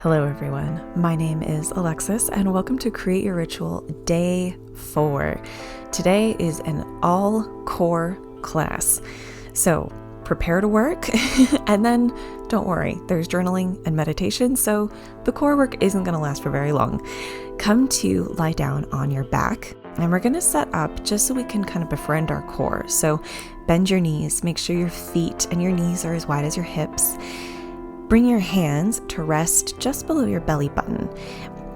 Hello everyone, my name is Alexis and welcome to Create Your Ritual Day 4. Today is an all-core class, so prepare to work and then don't worry, there's journaling and meditation, so the core work isn't going to last for very long. Come to lie down on your back and we're going to set up just so we can kind of befriend our core. So bend your knees, make sure your feet and your knees are as wide as your hips. Bring your hands to rest just below your belly button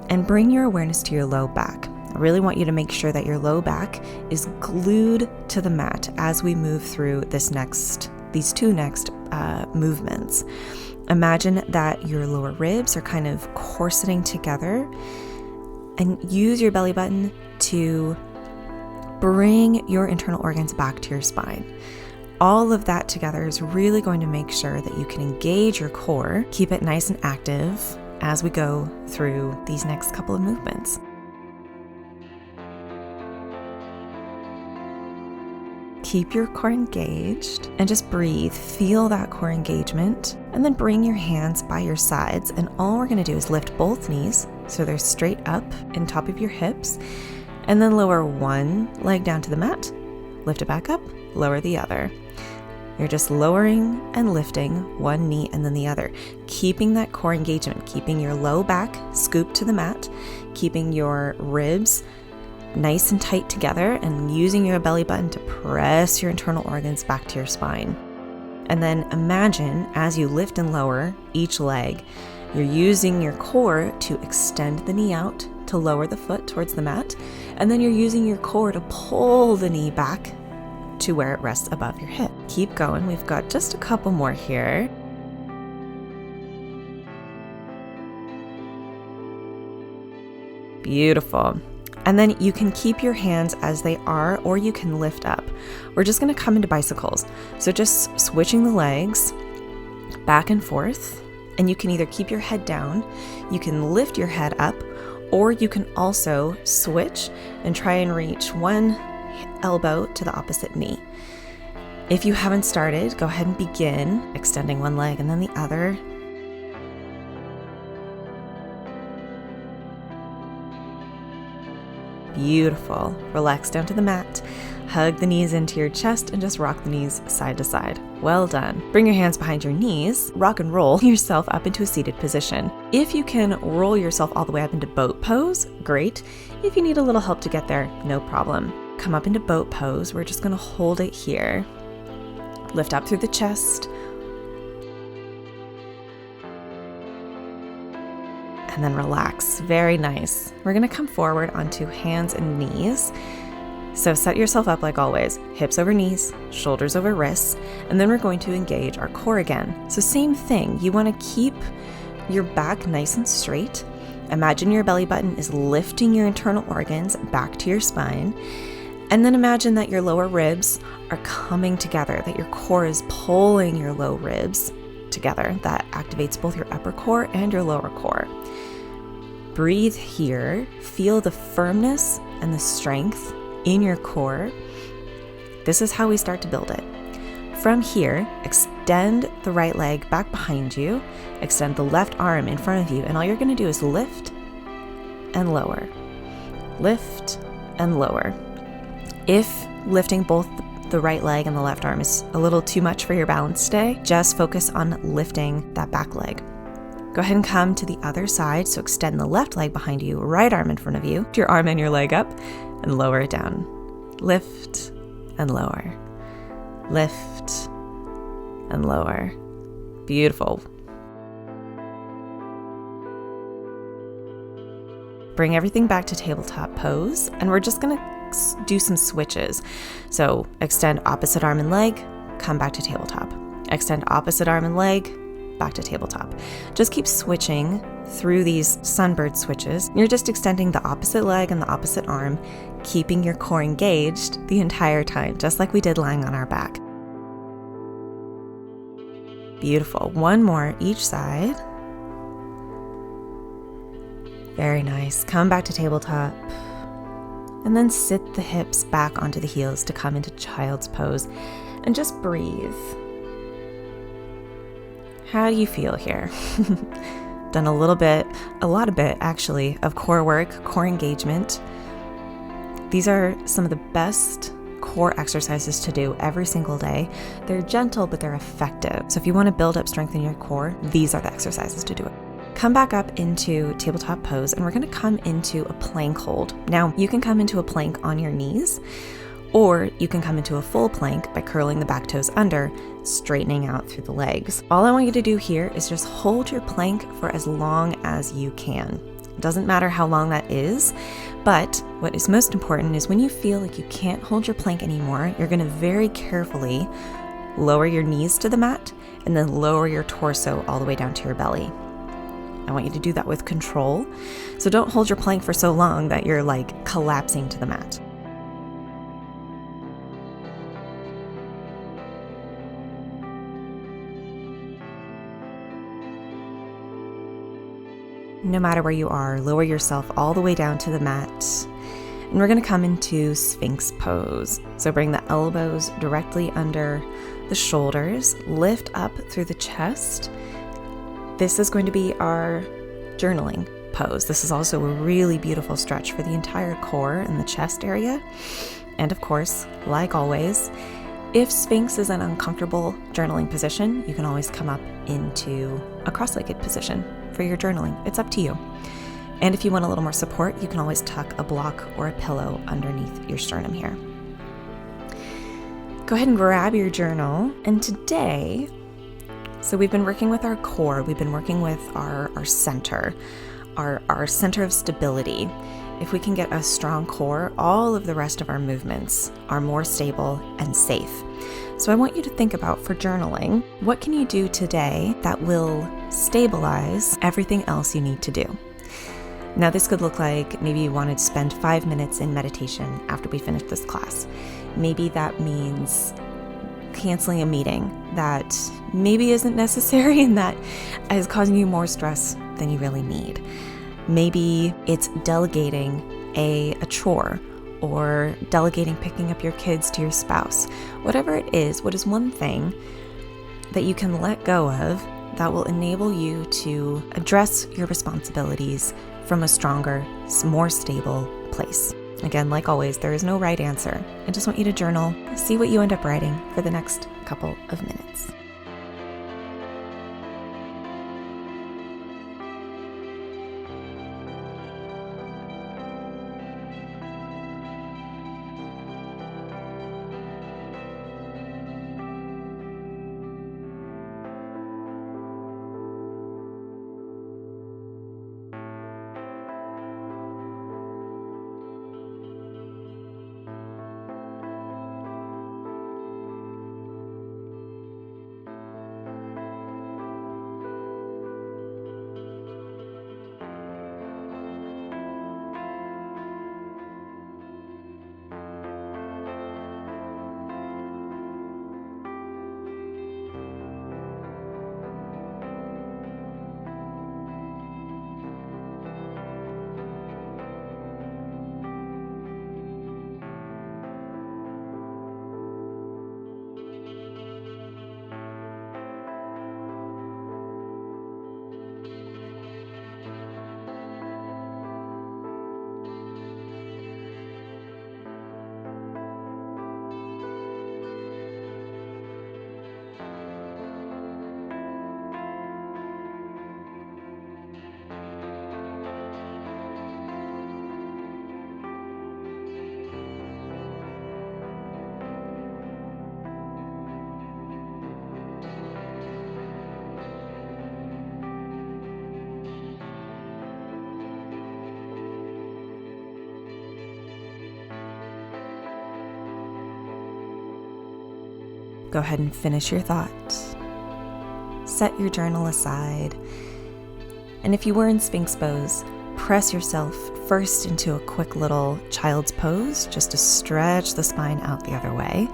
and bring your awareness to your low back. I really want you to make sure that your low back is glued to the mat as we move through these two next movements. Imagine that your lower ribs are kind of corseting together and use your belly button to bring your internal organs back to your spine. All of that together is really going to make sure that you can engage your core, keep it nice and active as we go through these next couple of movements. Keep your core engaged and just breathe. Feel that core engagement and then bring your hands by your sides. And all we're going to do is lift both knees so they're straight up in top of your hips and then lower one leg down to the mat, lift it back up, lower the other. You're just lowering and lifting one knee and then the other, keeping that core engagement, keeping your low back scooped to the mat, keeping your ribs nice and tight together and using your belly button to press your internal organs back to your spine. And then imagine as you lift and lower each leg, you're using your core to extend the knee out to lower the foot towards the mat, and then you're using your core to pull the knee back to where it rests above your hip. Keep going. We've got just a couple more here. Beautiful. And then you can keep your hands as they are, or you can lift up. We're just going to come into bicycles. So just switching the legs back and forth, and you can either keep your head down, you can lift your head up, or you can also switch and try and reach one elbow to the opposite knee. If you haven't started, go ahead and begin extending one leg and then the other. Beautiful. Relax down to the mat. Hug the knees into your chest and just rock the knees side to side. Well done. Bring your hands behind your knees. Rock and roll yourself up into a seated position. If you can roll yourself all the way up into boat pose, great. If you need a little help to get there, no problem. Come up into boat pose. We're just going to hold it here. Lift up through the chest. And then relax. Very nice. We're going to come forward onto hands and knees. So set yourself up like always. Hips over knees, shoulders over wrists, and then we're going to engage our core again. So same thing. You want to keep your back nice and straight. Imagine your belly button is lifting your internal organs back to your spine. And then imagine that your lower ribs are coming together, that your core is pulling your low ribs together. That activates both your upper core and your lower core. Breathe here. Feel the firmness and the strength in your core. This is how we start to build it. From here, extend the right leg back behind you, extend the left arm in front of you, and all you're going to do is lift and lower. Lift and lower. If lifting both the right leg and the left arm is a little too much for your balance today, just focus on lifting that back leg. Go ahead and come to the other side. So extend the left leg behind you, right arm in front of you, your arm and your leg up, and lower it down. Lift and lower. Lift and lower. Beautiful. Bring everything back to tabletop pose, and we're just going to do some switches. So extend opposite arm and leg, come back to tabletop. Extend opposite arm and leg, back to tabletop. Just keep switching through these sunbird switches. You're just extending the opposite leg and the opposite arm, keeping your core engaged the entire time, just like we did lying on our back. Beautiful. One more each side. Very nice. Come back to tabletop. And then sit the hips back onto the heels to come into child's pose and just breathe. How do you feel here? done a lot of bit actually, of core work, core engagement. These are some of the best core exercises to do every single day. They're gentle, but they're effective. So if you want to build up strength in your core, these are the exercises to do it. Come back up into tabletop pose, and we're going to come into a plank hold. Now, you can come into a plank on your knees, or you can come into a full plank by curling the back toes under, straightening out through the legs. All I want you to do here is just hold your plank for as long as you can. It doesn't matter how long that is, but what is most important is when you feel like you can't hold your plank anymore, you're going to very carefully lower your knees to the mat and then lower your torso all the way down to your belly. I want you to do that with control. So don't hold your plank for so long that you're like collapsing to the mat. No matter where you are, lower yourself all the way down to the mat. And we're going to come into Sphinx pose. So bring the elbows directly under the shoulders, lift up through the chest. This is going to be our journaling pose. This is also a really beautiful stretch for the entire core and the chest area. And of course, like always, if Sphinx is an uncomfortable journaling position, you can always come up into a cross-legged position for your journaling. It's up to you. And if you want a little more support, you can always tuck a block or a pillow underneath your sternum here. Go ahead and grab your journal. And today, so we've been working with our core, we've been working with our center, our center of stability. If we can get a strong core, all of the rest of our movements are more stable and safe. So I want you to think about, for journaling, what can you do today that will stabilize everything else you need to do? Now this could look like maybe you wanted to spend 5 minutes in meditation after we finish this class. Maybe that means canceling a meeting that maybe isn't necessary and that is causing you more stress than you really need. Maybe it's delegating a chore, or delegating picking up your kids to your spouse. Whatever it is, what is one thing that you can let go of that will enable you to address your responsibilities from a stronger, more stable place? Again, like always, there is no right answer. I just want you to journal, see what you end up writing for the next couple of minutes. Go ahead and finish your thought. Set your journal aside. And if you were in Sphinx pose, press yourself first into a quick little child's pose, just to stretch the spine out the other way.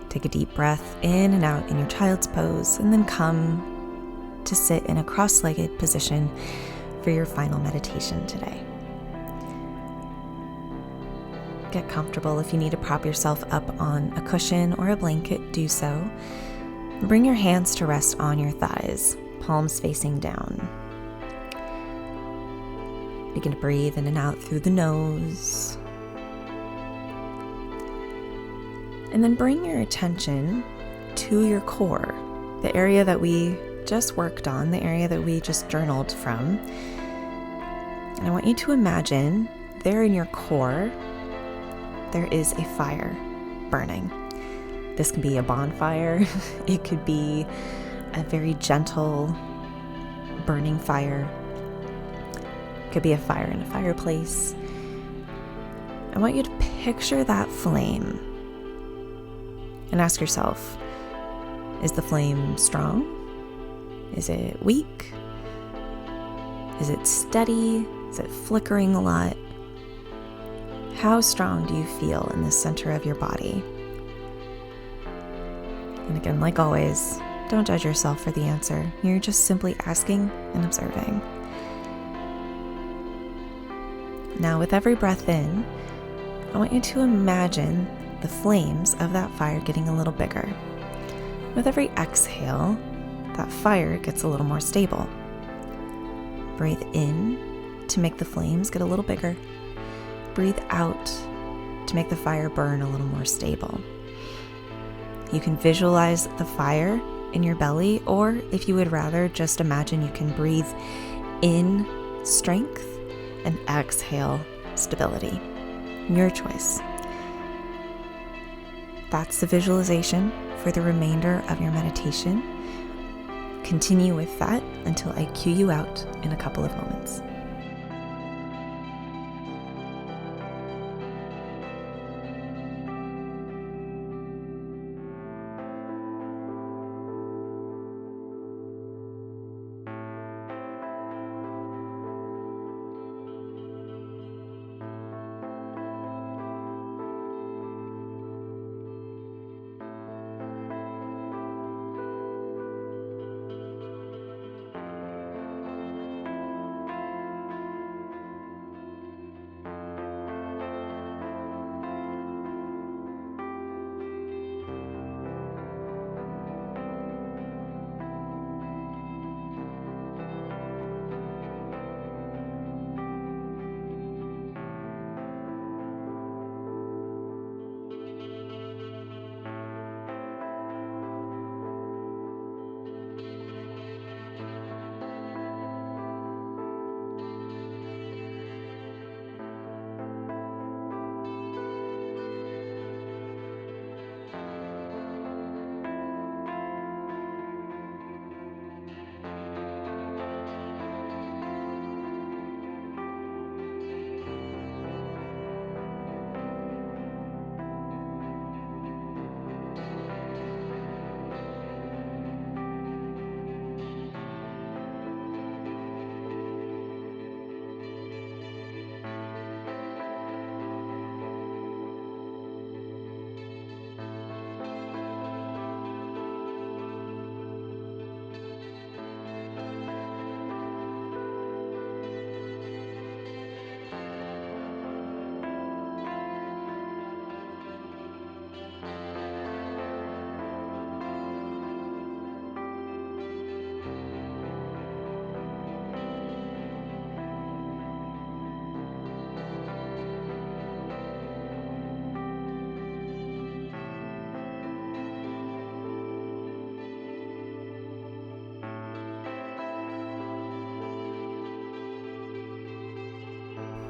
Take a deep breath in and out in your child's pose, and then come to sit in a cross-legged position for your final meditation today. Get comfortable. If you need to prop yourself up on a cushion or a blanket, do so. Bring your hands to rest on your thighs, palms facing down. Begin to breathe in and out through the nose. And then bring your attention to your core, the area that we just worked on, the area that we just journaled from. And I want you to imagine there in your core, there is a fire burning. This can be a bonfire. It could be a very gentle burning fire. It could be a fire in a fireplace. I want you to picture that flame and ask yourself, is the flame strong? Is it weak? Is it steady? Is it flickering a lot? How strong do you feel in the center of your body? And again, like always, don't judge yourself for the answer. You're just simply asking and observing. Now, with every breath in, I want you to imagine the flames of that fire getting a little bigger. With every exhale, that fire gets a little more stable. Breathe in to make the flames get a little bigger. Breathe out to make the fire burn a little more stable. You can visualize the fire in your belly, or if you would rather, just imagine you can breathe in strength and exhale stability. Your choice. That's the visualization for the remainder of your meditation. Continue with that until I cue you out in a couple of moments.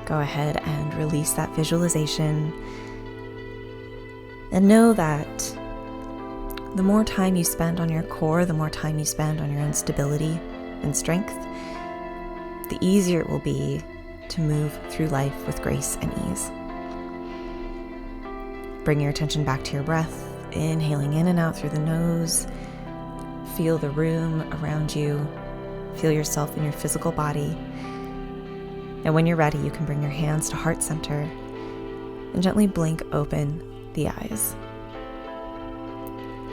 Go ahead and release that visualization. And know that the more time you spend on your core, the more time you spend on your own stability and strength, the easier it will be to move through life with grace and ease. Bring your attention back to your breath, inhaling in and out through the nose. Feel the room around you. Feel yourself in your physical body. And when you're ready, you can bring your hands to heart center and gently blink open the eyes.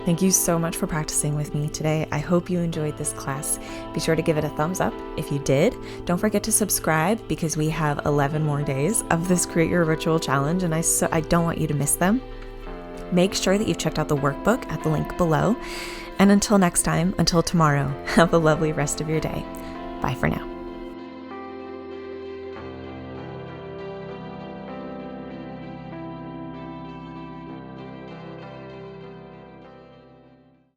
Thank you so much for practicing with me today. I hope you enjoyed this class. Be sure to give it a thumbs up if you did. Don't forget to subscribe because we have 11 more days of this Create Your Ritual Challenge, and I don't want you to miss them. Make sure that you've checked out the workbook at the link below. And until next time, until tomorrow, have a lovely rest of your day. Bye for now.